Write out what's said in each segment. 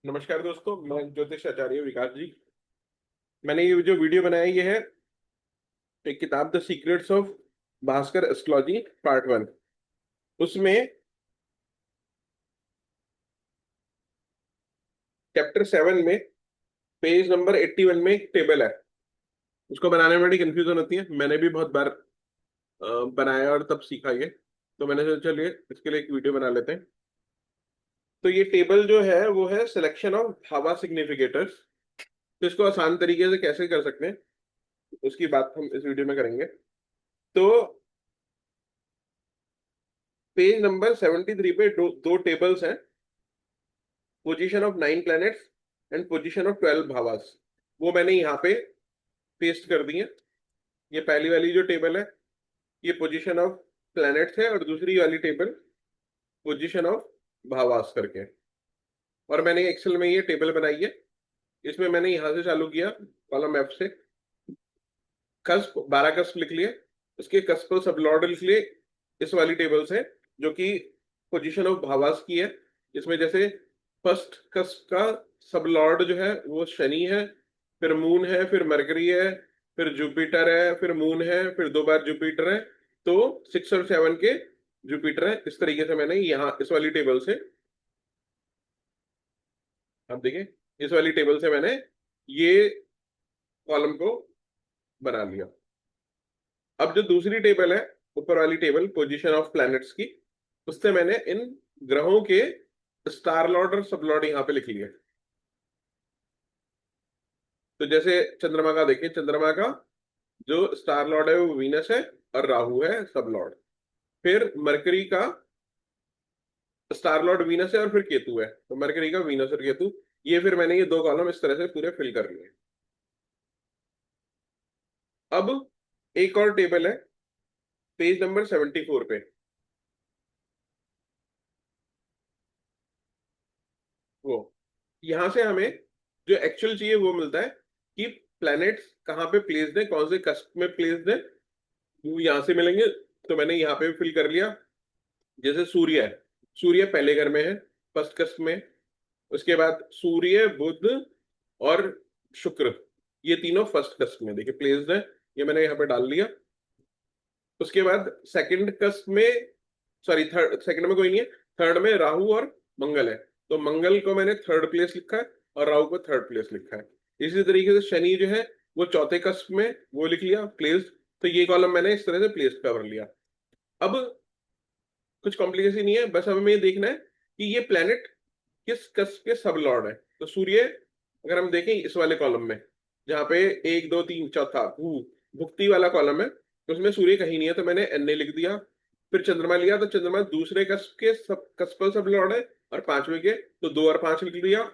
नमस्कार दोस्तों, मैं ज्योतिष आचार्य विकास जी। मैंने ये जो वीडियो बनाया ये है एक किताब the secrets of Bhaskar astrology part 1। उसमें चैप्टर 7 में पेज नंबर 81 में एक टेबल है। उसको बनाने में बड़ी कंफ्यूजन होती है। मैंने भी बहुत बार बनाया और तब सीखा ये। तो मैंने सोचा चलिए इसके लिए एक वीडियो बना लेते हैं। तो ये टेबल जो है वो है सिलेक्शन ऑफ भावा सिग्निफिकेटर्स। तो इसको आसान तरीके से कैसे कर सकते हैं उसकी बात हम इस वीडियो में करेंगे। तो पेज नंबर 73 पे दो टेबल्स हैं। Position of 9 planets and position of 12 भावास। वो मैंने यहाँ पे पेस्ट कर दी है। ये पहली वाली जो टेबल है ये पोजीशन ऑफ प्लैनेट्स है और दूसरी वाली टेबल पोजीशन ऑफ भावास करके है। और मैंने एक्सेल में ये टेबल बनाई है। इसमें मैंने यहाँ से चालू किया कॉलम एफ से। कस्प 12 कस्प लिख लिए। उसके कस्प सब लॉर्ड लिख लिए इस वाली टेबल से, जो कि पोजीशन ऑफ भावास की है। इसमें जैसे फर्स्ट कस्प का सब लॉर्ड जो है वो शनि है, फिर मून है, फिर मरकरी है, फिर जुपिटर है, फिर मून है, फिर दो बार जुपिटर है। तो 6 और 7 के जुपिटर है। इस तरीके से मैंने यहाँ इस वाली टेबल से, आप देखिए, इस वाली टेबल से मैंने ये कॉलम को बना लिया। अब जो दूसरी टेबल है, ऊपर वाली टेबल पोजीशन ऑफ प्लैनेट्स की, उससे मैंने इन ग्रहों के स्टार लॉर्ड और सब लॉर्ड यहाँ पे लिख लिए। तो जैसे चंद्रमा का देखिए, चंद्रमा का जो स्टार लॉर्ड है वो वीनस है और राहु है सब लॉर्ड। फिर मरकरी का स्टार लॉर्ड वीनस है और फिर केतु है, तो मरकरी का वीनस और केतु। ये फिर मैंने ये दो कॉलम इस तरह से पूरे फिल कर लिए। अब एक और टेबल है पेज नंबर 74 पे। वो यहां से हमें जो एक्चुअल चाहिए वो मिलता है कि प्लैनेट्स कहाँ पे प्लेस्ड है, कौन से कस्प में प्लेस्ड है, वो यहां से मिलेंगे। तो मैंने यहाँ पे फिल कर लिया। जैसे सूर्य है, सूर्य पहले घर में है, फर्स्ट कस्प में। उसके बाद सूर्य, बुध और शुक्र, ये तीनों फर्स्ट कस्प में देखिए प्लेस्ड है। ये मैंने यहाँ पे डाल लिया। उसके बाद सेकंड कस्प में, सॉरी थर्ड, सेकंड में कोई नहीं है, थर्ड में राहु और मंगल है। तो मंगल को मैंने थर्ड प्लेस लिखा है और राहु को थर्ड प्लेस लिखा है। इसी तरीके से शनि जो है वो चौथे कस्प में, वो लिख लिया प्लेस्ड। तो ये कॉलम मैंने इस तरह से प्लेस कर लिया। अब कुछ कॉम्प्लिकेशन नहीं है, बस हमें ये देखना है कि ये प्लेनेट किस कस्प के सब लॉर्ड है। तो सूर्य, अगर हम देखें इस वाले कॉलम में, जहां पे 1 2 3 चौथा भुक्ति वाला कॉलम है, तो उसमें सूर्य कहीं नहीं है, तो मैंने एन ए लिख दिया। फिर चंद्रमा लिया, तो चंद्रमा दूसरे कस्प के सब कस्प पर सब लॉर्ड है और पांचवें के, तो 2 और 5 लिख दिया।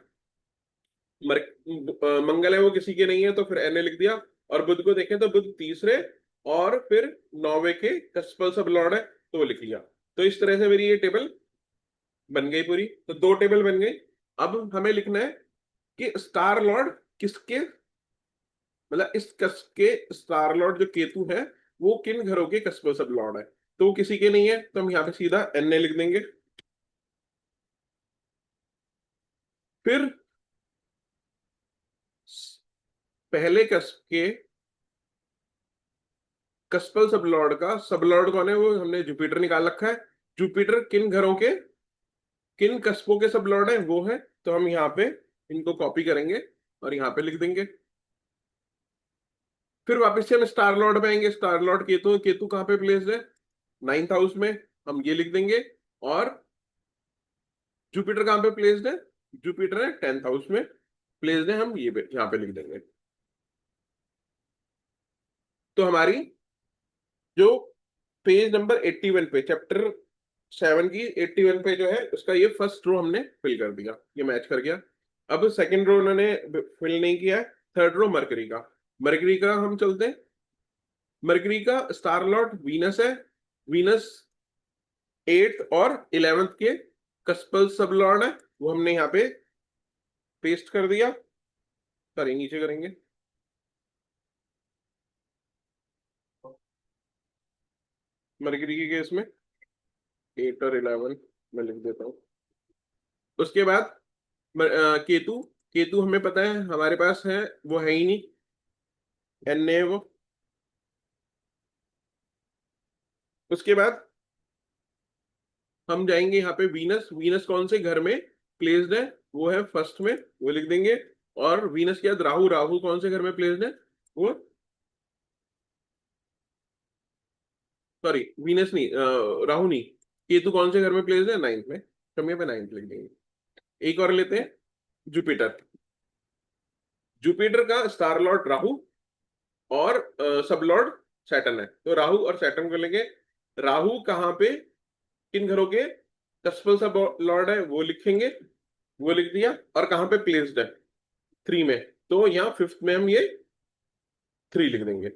मंगल है वो किसी के नहीं है, तो फिर एन ए लिख दिया। और बुध को देखें तो बुध तीसरे और फिर 9वें के कस्प पर सब लॉर्ड है, तो वो लिख लिया। तो इस तरह से मेरी ये टेबल बन गई पूरी। तो दो टेबल बन गई। अब हमें लिखना है कि स्टार लॉर्ड किसके, मतलब इस कस्प के स्टार लॉर्ड जो केतु है वो किन घरों के कस्प सब लॉर्ड है। तो वो किसी के नहीं है, तो हम यहाँ पे सीधा एन ए लिख देंगे। फिर पहले कस्प के कस्पल सब लॉर्ड का सब लॉर्ड कौन है, वो हमने जुपिटर निकाल रखा है। जुपिटर किन घरों के, किन कस्पों के सब लॉर्ड है वो है। तो हम यहाँ पे इनको कॉपी करेंगे और यहाँ पे लिख देंगे। फिर वापस से हम स्टार लॉर्ड में आएंगे। स्टार लॉर्ड केतु, केतु कहाँ पे प्लेस्ड है, 9th हाउस में, हम ये लिख देंगे। और जुपिटर कहाँ पे प्लेस्ड है, जुपिटर है 10th हाउस में प्लेस्ड है, हम ये यहाँ पे लिख देंगे। तो हमारी जो पेज नंबर 81 पे, चैप्टर 7 की 81 पे जो है उसका ये फर्स्ट रो हमने फिल कर दिया, ये मैच कर गया। अब सेकंड रो उन्होंने फिल नहीं किया है। थर्ड रो मरकरी का, मरकरी का हम चलते हैं। मरकरी का स्टार लॉर्ड वीनस है। वीनस 8th और 11th के कस्पल सब लॉर्ड है, वो हमने यहाँ पे पेस्ट कर दिया। सॉरी, नीचे करेंगे। मरकरी के केस में 8 और 11 मैं लिख देता हूँ। उसके बाद केतु, केतु हमें पता है हमारे पास है, वो है ही नहीं, एन है वो। उसके बाद हम जाएंगे यहाँ पे वीनस, वीनस कौन से घर में प्लेस्ड है, वो है फर्स्ट में, वो लिख देंगे। और वीनस के बाद राहु, राहु कौन से घर में प्लेस्ड है, वो, सॉरी वीनस नहीं, राहु नहीं, केतु कौन से घर में प्लेस्ड है, नाइन्थ में, तो हम यहाँ पे नाइन्थ लिख देंगे। एक और लेते हैं, जुपिटर, जुपिटर का स्टार लॉर्ड राहु और सब लॉर्ड सैटर्न है, तो राहु और सैटर्न को लेंगे। राहु कहाँ पे, किन घरों के कस्पल सब लॉर्ड है, वो लिखेंगे, वो लिख दिया। और कहाँ पे प्लेस्ड है, थ्री में, तो यहाँ फिफ्थ में हम ये थ्री लिख देंगे।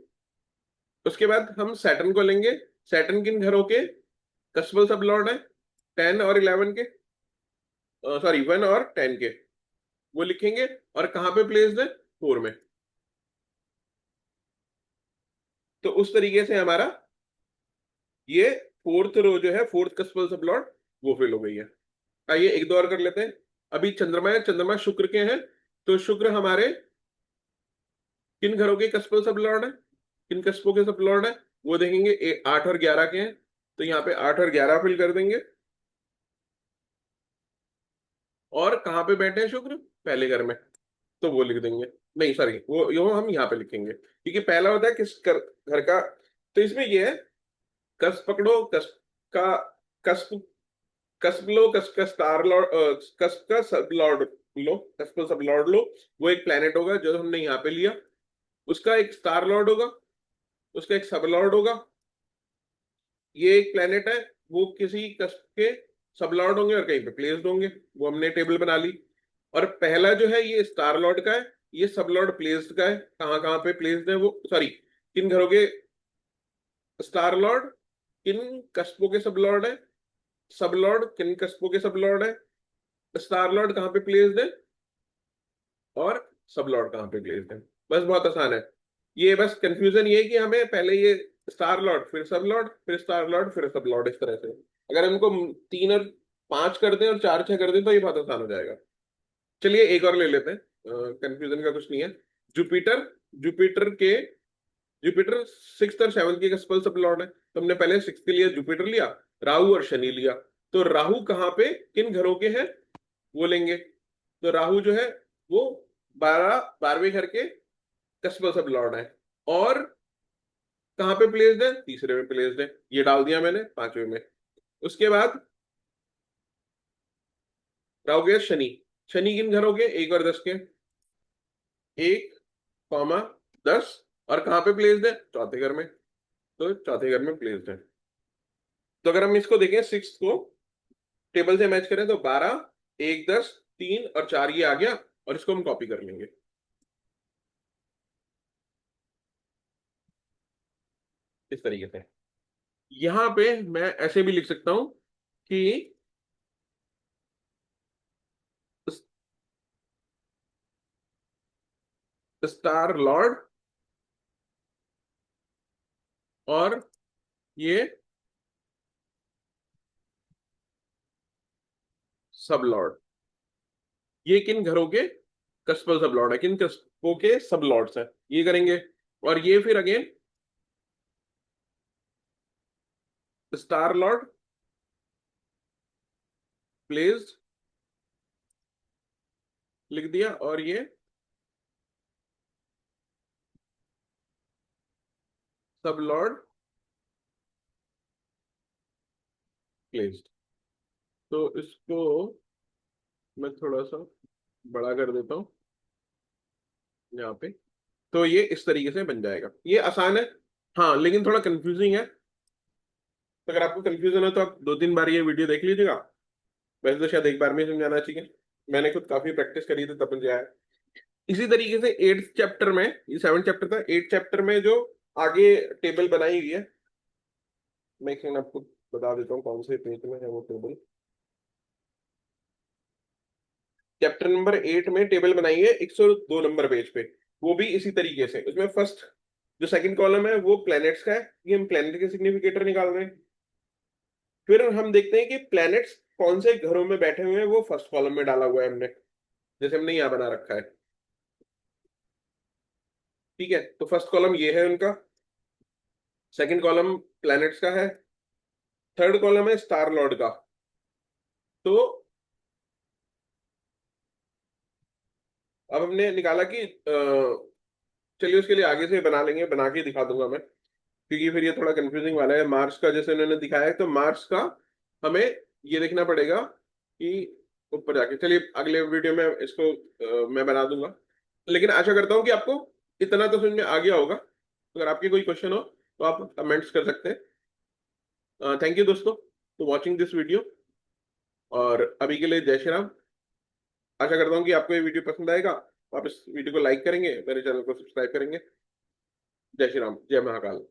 उसके बाद हम सैटर्न को लेंगे, सैटर्न किन घरों के कस्बल सब लॉर्ड है, टेन और इलेवन के, सॉरी वन और टेन के, वो लिखेंगे। और कहाँ पे प्लेस्ड है, फोर में। तो उस तरीके से हमारा ये फोर्थ रो जो है, फोर्थ कस्बल सब लॉर्ड, वो फिल हो गई है। आइए एक दो और कर लेते हैं। अभी चंद्रमा है, चंद्रमा शुक्र के हैं, तो शुक्र हमारे किन घरों के कस्बल सब लॉर्ड है, किन कस्बों के सब लॉर्ड है, वो देखेंगे, आठ और ग्यारह के हैं, तो यहाँ पे आठ और ग्यारह फिल कर देंगे। और कहाँ पे बैठे हैं शुक्र, पहले घर में, तो वो लिख देंगे। नहीं सॉरी, वो यो हम यहाँ पे लिखेंगे, क्योंकि पहला होता है घर का। तो इसमें ये है, कस पकड़ो, कस का, कस्प, कस्प लो, कस का स्टार लॉर्ड, कस का सब लॉर्ड लो, कस का सब लॉर्ड लो। वो एक प्लेनेट होगा जो हमने यहाँ पे लिया, उसका एक स्टार लॉर्ड होगा, उसका एक सब लॉर्ड होगा। ये एक प्लेनेट है, वो किसी कस्प के सब लॉर्ड होंगे और कहीं पे प्लेस्ड होंगे, वो हमने टेबल बना ली। और पहला जो है ये स्टार लॉर्ड का है, ये सब लॉर्ड प्लेस्ड का है, कहाँ कहाँ पे प्लेस्ड है वो, सॉरी किन घरों के स्टार लॉर्ड, किन कस्बों के सब लॉर्ड है, सब लॉर्ड किन कस्बों के सब लॉर्ड है, स्टार लॉर्ड कहाँ पे प्लेस्ड है, और सब लॉर्ड कहाँ पे प्लेस्ड है। बस बहुत आसान है। ये बस कंफ्यूजन ये है कि हमें पहले ये स्टार लॉर्ड, फिर सब लॉर्ड, फिर स्टार लॉर्ड, फिर सब लॉर्ड, इस तरह से। अगर हमको तीन और पांच कर दें और चार छह कर दें तो ये बहुत आसान हो जाएगा। चलिए एक और ले लेते हैं, कंफ्यूजन का कुछ नहीं है। जुपिटर, जुपिटर के, जुपिटर सिक्स और सेवंथ के स्पेल सब लॉर्ड है, तो हमने पहले सिक्स के लिए जुपिटर लिया, राहु और शनि लिया। तो राहु कहाँ पे किन घरों के हैं, वो लेंगे। तो राहु जो है वो बारह, बारहवें घर के कस्बल सब लॉर्ड है। और कहाँ पे प्लेस्ड है, तीसरे में प्लेस्ड है, ये डाल दिया मैंने पांचवें में। उसके बाद राहु गया शनि, शनि किन घरों के, एक और दस के, एक कॉमा दस, और कहाँ पे प्लेस्ड है, चौथे घर में, तो चौथे घर में प्लेस्ड है। तो अगर हम इसको देखें, सिक्स को टेबल से मैच करें, तो बारह, एक, दस, तीन और चार, ये आ गया। और इसको हम कॉपी कर लेंगे इस तरीके से। यहां पे मैं ऐसे भी लिख सकता हूं कि स्टार लॉर्ड और ये सब लॉर्ड, ये किन घरों के कस्पल सब लॉर्ड है, किन कस्पों के सब लॉर्ड्स हैं, ये करेंगे। और ये फिर अगेन स्टार लॉर्ड प्लेस्ड लिख दिया, और ये सब लॉर्ड प्लेस्ड। तो इसको मैं थोड़ा सा बड़ा कर देता हूँ यहाँ पे, तो ये इस तरीके से बन जाएगा, ये आसान है। हाँ लेकिन थोड़ा कंफ्यूजिंग है, तो अगर आपको कंफ्यूजन है तो आप दो तीन बार ये वीडियो देख लीजिएगा। वैसे तो शायद एक बार में ही समझाना चाहिए, मैंने खुद काफी प्रैक्टिस करी थी तब मुझे आया। इसी तरीके से एट्थ चैप्टर में, ये सेवन चैप्टर था, एट चैप्टर में जो आगे टेबल बनाई हुई है, मैं एक सेकंड आपको बता देता हूँ कौन से पेज में है वो टेबल। चैप्टर नंबर एट में टेबल बनाई है 102 नंबर पेज पे, वो भी इसी तरीके से। उसमें फर्स्ट जो सेकंड कॉलम है वो प्लैनेट्स का है, ये हम प्लैनेट के सिग्निफिकेटर निकाल रहे हैं। फिर हम देखते हैं कि प्लैनेट्स कौन से घरों में बैठे हुए हैं, वो फर्स्ट कॉलम में डाला हुआ है हमने। जैसे हमने यहाँ बना रखा है। ठीक है, तो फर्स्ट कॉलम ये है उनका, सेकंड कॉलम प्लैनेट्स का है, थर्ड कॉलम है स्टार लॉर्ड का। तो अब हमने निकाला कि चलिए उसके लिए आगे से बना लेंगे, बना के दिखा दूंगा मैं, क्योंकि फिर ये थोड़ा कंफ्यूजिंग वाला है। मार्स का जैसे उन्होंने दिखाया है, तो मार्स का हमें ये देखना पड़ेगा कि ऊपर जाके, चलिए अगले वीडियो में इसको मैं बना दूंगा। लेकिन आशा करता हूँ कि आपको इतना तो समझ में आ गया होगा। अगर आपके कोई क्वेश्चन हो तो आप कमेंट्स कर सकते हैं। थैंक यू दोस्तों टू वॉचिंग दिस वीडियो, और अभी के लिए जय श्री राम। आशा करता हूँ कि आपको ये वीडियो पसंद आएगा। आप इस वीडियो को लाइक करेंगे, मेरे चैनल को सब्सक्राइब करेंगे। जय श्री राम, जय महाकाल।